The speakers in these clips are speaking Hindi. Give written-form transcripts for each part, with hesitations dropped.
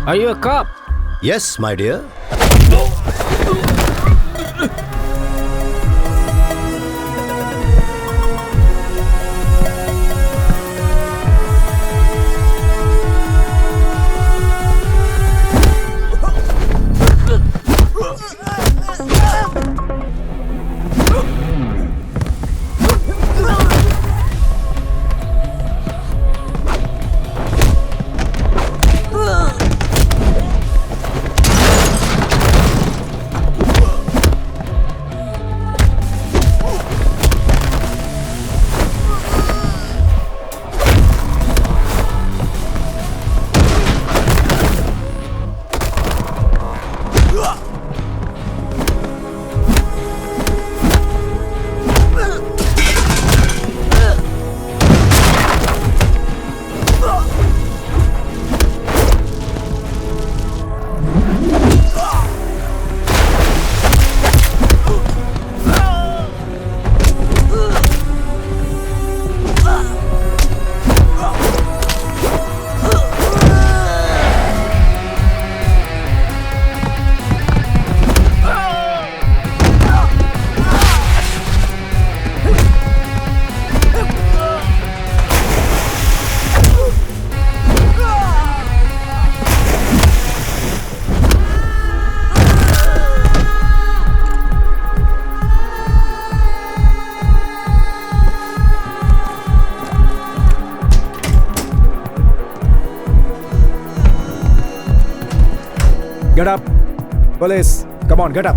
Are you a cop? Yes, my dear. Get up. Police, come on, get up.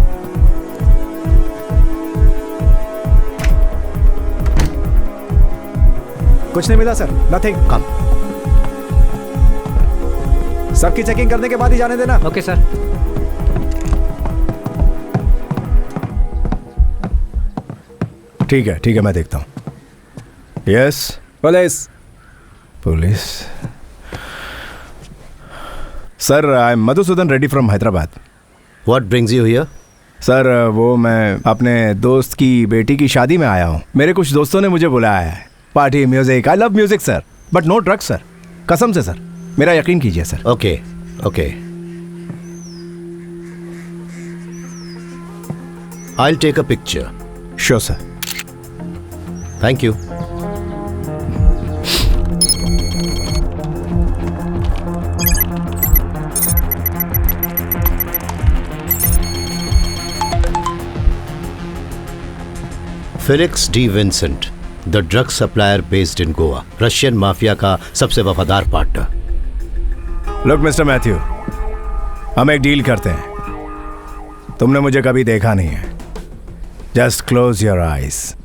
कुछ नहीं मिला सर, नथिंग. Come. सबकी चेकिंग करने के बाद ही जाने देना. Okay, sir. ठीक है, मैं देखता हूँ. Yes, police. Sir, I am Madhusudan Reddy from Hyderabad. What brings you here? Sir, वो मैं अपने दोस्त की बेटी की शादी में आया हूँ. मेरे कुछ दोस्तों ने मुझे बुलाया है. Party, music. I love music sir, but no drugs sir. कसम से सर, मेरा यकीन कीजिए sir. Okay. I'll take a picture. Sure sir. Thank you. Felix D. Vincent, the drug supplier based in Goa, Russian mafia का सबसे वफादार पार्टनर. लुक मिस्टर मैथ्यू, हम एक डील करते हैं. तुमने मुझे कभी देखा नहीं है. Just close your eyes.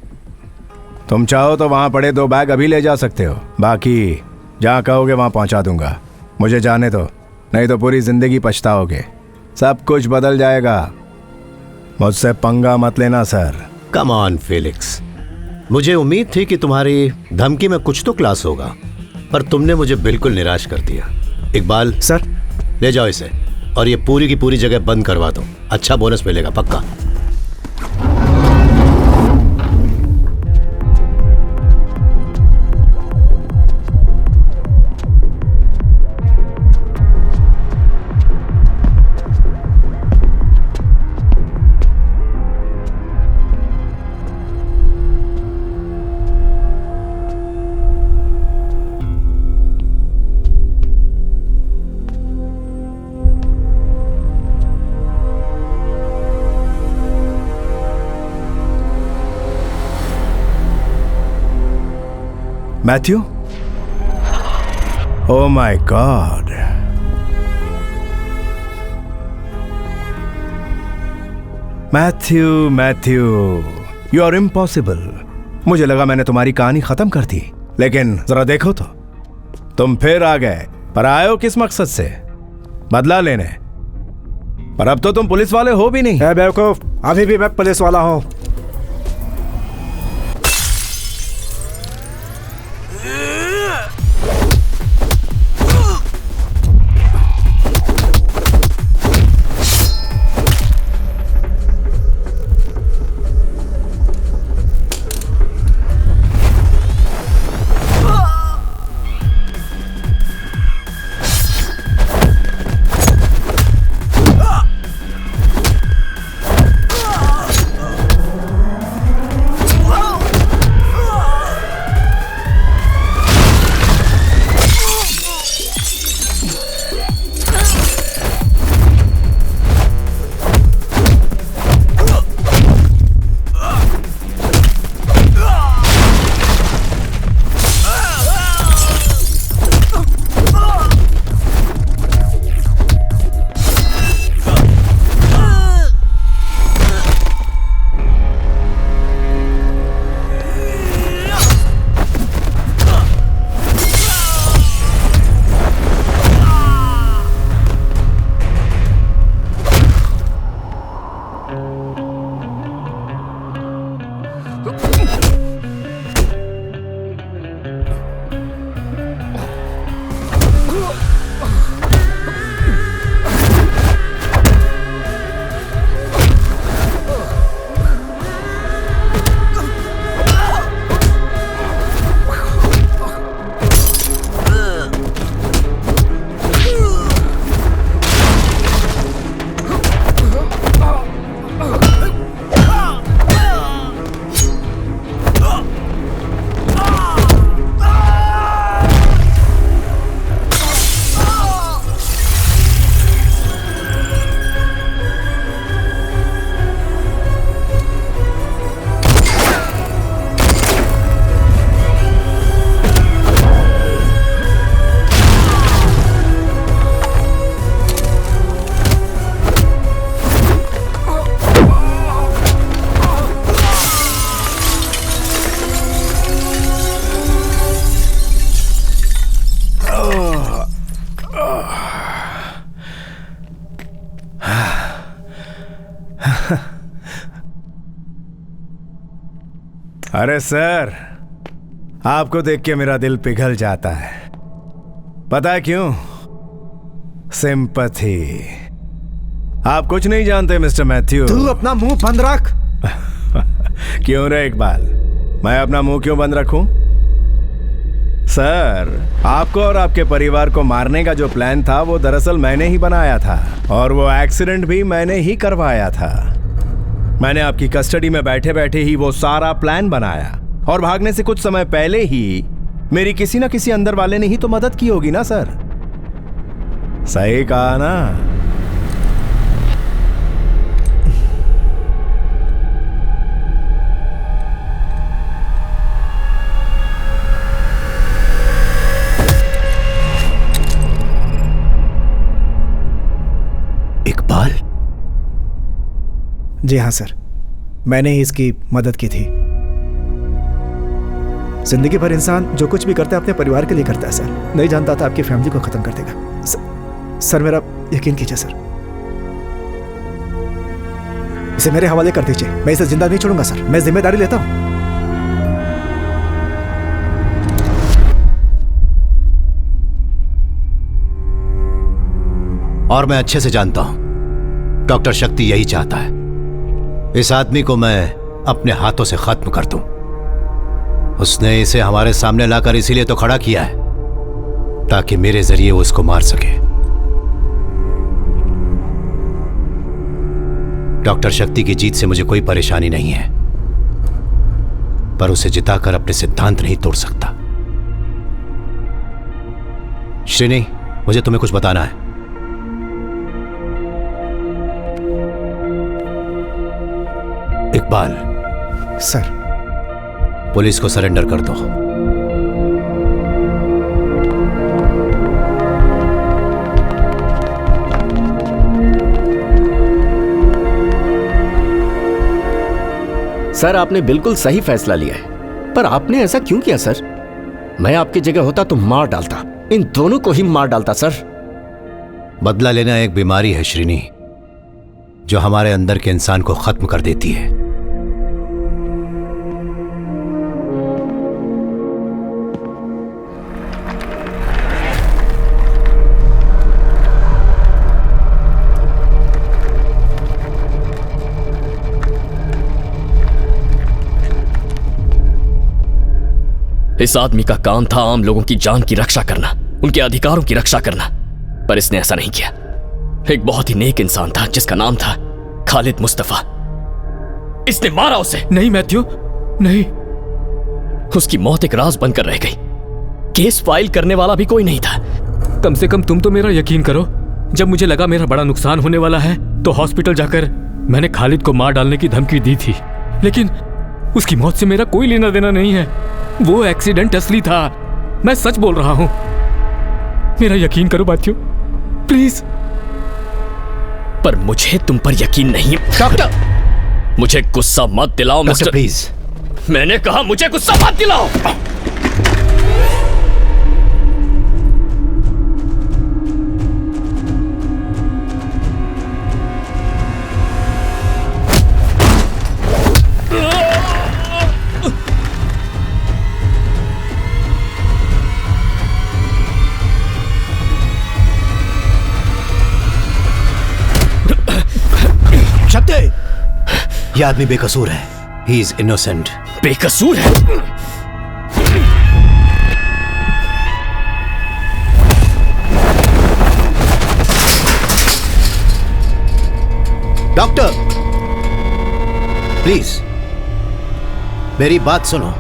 तुम चाहो तो वहां पड़े 2 बैग अभी ले जा सकते हो. बाकी जहां कहोगे वहां पहुंचा दूंगा. मुझे जाने दो, नहीं तो पूरी जिंदगी पछताओगे. सब कुछ बदल जाएगा. मुझसे पंगा मत लेना सर. कम ऑन फेलिक्स, मुझे उम्मीद थी कि तुम्हारी धमकी में कुछ तो क्लास होगा, पर तुमने मुझे बिल्कुल निराश कर दिया. इकबाल सर, ले जाओ इसे और ये पूरी की पूरी जगह बंद करवा दो. अच्छा बोनस मिलेगा पक्का. Matthew? Oh my God. Matthew, you are impossible. मुझे लगा मैंने तुम्हारी कहानी खत्म कर दी, लेकिन जरा देखो तो, तुम फिर आ गए. पर आए हो किस मकसद से? बदला लेने. पर अब तो तुम पुलिस वाले हो भी नहीं. बेवकूफ, अभी भी मैं पुलिस वाला हूं. अरे सर, आपको देख के मेरा दिल पिघल जाता है। पता है क्यों? सिंपैथी। आप कुछ नहीं जानते मिस्टर मैथ्यू। तू अपना मुंह बंद रख। क्यों रे इकबाल, मैं अपना मुंह क्यों बंद रखूं? सर, आपको और आपके परिवार को मारने का जो प्लान था वो दरअसल मैंने ही बनाया था, और वो एक्सीडेंट भी मैंने ही करवाया था। मैंने आपकी कस्टडी में बैठे बैठे ही वो सारा प्लान बनाया, और भागने से कुछ समय पहले ही मेरी किसी ना किसी अंदर वाले ने ही तो मदद की होगी ना सर। सही कहा ना? इकबाल? जी हाँ सर, मैंने ही इसकी मदद की थी। जिंदगी भर इंसान जो कुछ भी करता है अपने परिवार के लिए करता है सर। नहीं जानता था आपकी फैमिली को खत्म कर देगा। सर मेरा यकीन कीजिए सर, इसे मेरे हवाले कर दीजिए। मैं इसे जिंदा नहीं छोड़ूंगा सर, मैं जिम्मेदारी लेता हूं। और मैं अच्छे से जानता हूं डॉक्टर शक्ति यही चाहता है। इस आदमी को मैं अपने हाथों से खत्म कर दूं। उसने इसे हमारे सामने लाकर इसीलिए तो खड़ा किया है ताकि मेरे जरिए वो इसको मार सके। डॉक्टर शक्ति की जीत से मुझे कोई परेशानी नहीं है, पर उसे जिताकर अपने सिद्धांत नहीं तोड़ सकता। श्रीनी, मुझे तुम्हें कुछ बताना है। इकबाल सर, पुलिस को सरेंडर कर दो। सर, आपने बिल्कुल सही फैसला लिया है, पर आपने ऐसा क्यों किया सर? मैं आपकी जगह होता तो मार डालता, इन दोनों को ही मार डालता सर। बदला लेना एक बीमारी है श्रीनी, जो हमारे अंदर के इंसान को खत्म कर देती है। इस आदमी का काम था आम लोगों की जान की रक्षा करना, उनके अधिकारों की रक्षा करना, पर इसने ऐसा नहीं किया। एक बहुत ही नेक इंसान था जिसका नाम था खालिद मुस्तफा। इसने मारा उसे। नहीं मैथ्यू, नहीं। उसकी मौत एक राज बनकर रह गई। केस फाइल करने वाला भी कोई नहीं था। कम से कम तुम तो मेरा यकीन करो। जब मुझे लगा मेरा बड़ा नुकसान होने वाला है तो हॉस्पिटल जाकर मैंने खालिद को मार डालने की धमकी दी थी, लेकिन उसकी मौत से मेरा कोई लेना देना नहीं है। वो एक्सीडेंट असली था, मैं सच बोल रहा हूं। मेरा यकीन करो मैथ्यू, प्लीज। पर मुझे तुम पर यकीन नहीं। डॉक्टर, मुझे गुस्सा मत दिलाओ मिस्टर। प्लीज। मैंने कहा मुझे गुस्सा मत दिलाओ। यह आदमी बेकसूर है। He is innocent. बेकसूर है? डॉक्टर प्लीज मेरी बात सुनो।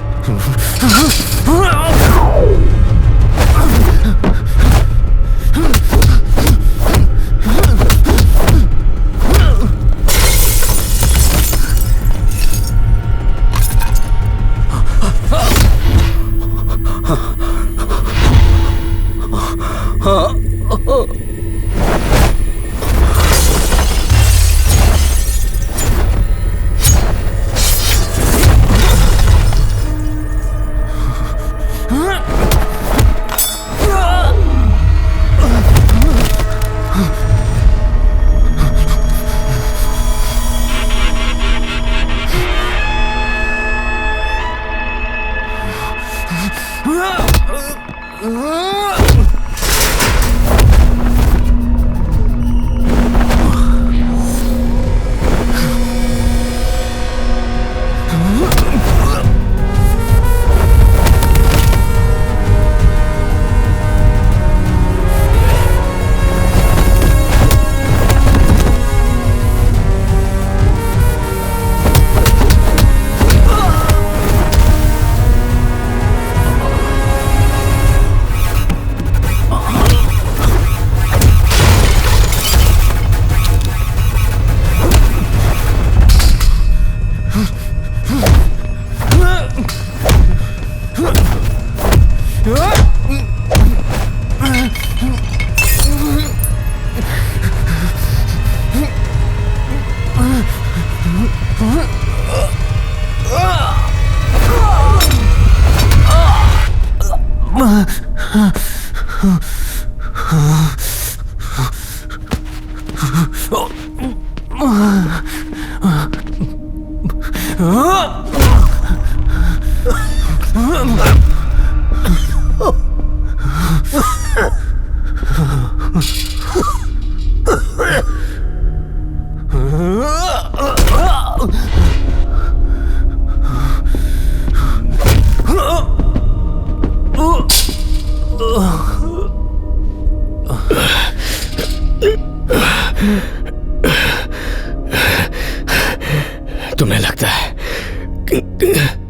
तुम्हें लगता है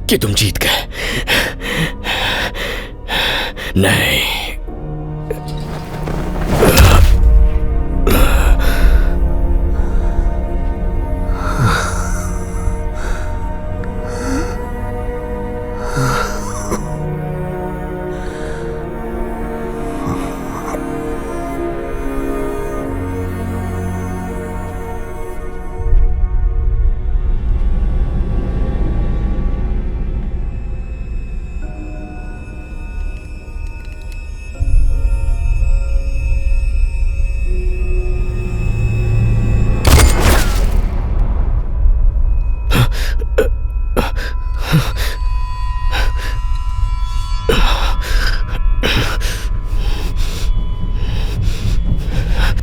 कि तुम जीत गए? नहीं।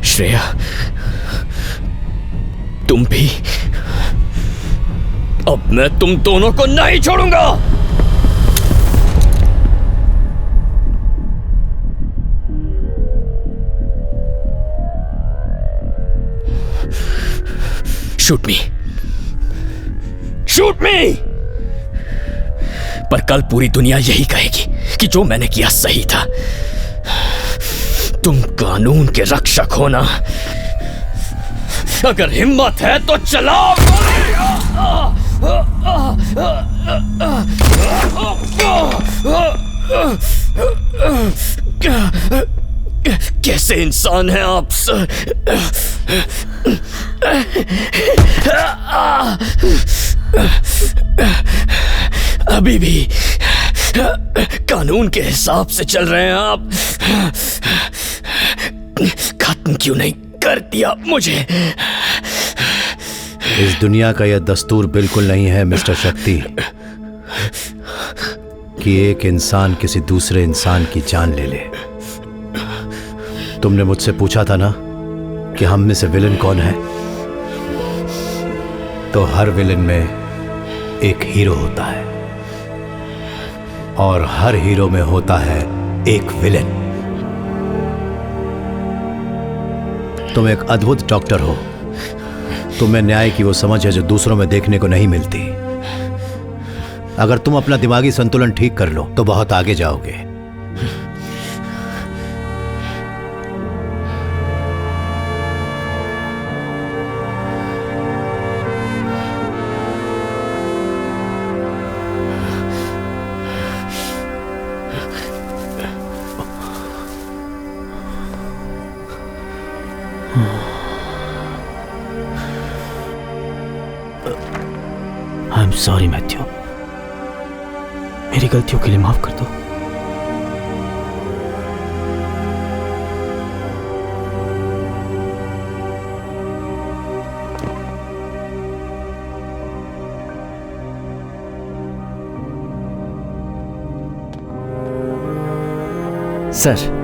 श्रेया, तुम भी? अब मैं तुम दोनों को नहीं छोड़ूंगा। शूट मी, शूट मी। पर कल पूरी दुनिया यही कहेगी कि जो मैंने किया सही था। तुम कानून के रक्षक हो ना? अगर हिम्मत है तो चलाओ कैसे इंसान हैं आप सर? अभी भी कानून के हिसाब से चल रहे हैं आप। खत्म क्यों नहीं कर दिया मुझे? इस दुनिया का यह दस्तूर बिल्कुल नहीं है मिस्टर शक्ति कि एक इंसान किसी दूसरे इंसान की जान ले ले। तुमने मुझसे पूछा था ना कि हम में से विलन कौन है, तो हर विलन में एक हीरो होता है और हर हीरो में होता है एक विलन। तुम एक अद्भुत डॉक्टर हो। तुम्हें न्याय की वो समझ है जो दूसरों में देखने को नहीं मिलती। अगर तुम अपना दिमागी संतुलन ठीक कर लो तो बहुत आगे जाओगे। आई एम सॉरी मैथ्यू, मेरी गलतियों के लिए माफ कर दो। सर,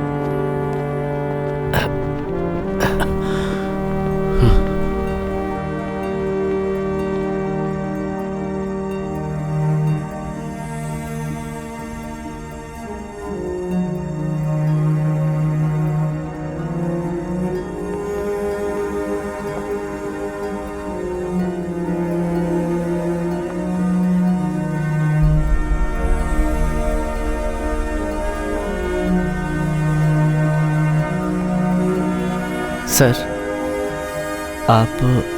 सर आप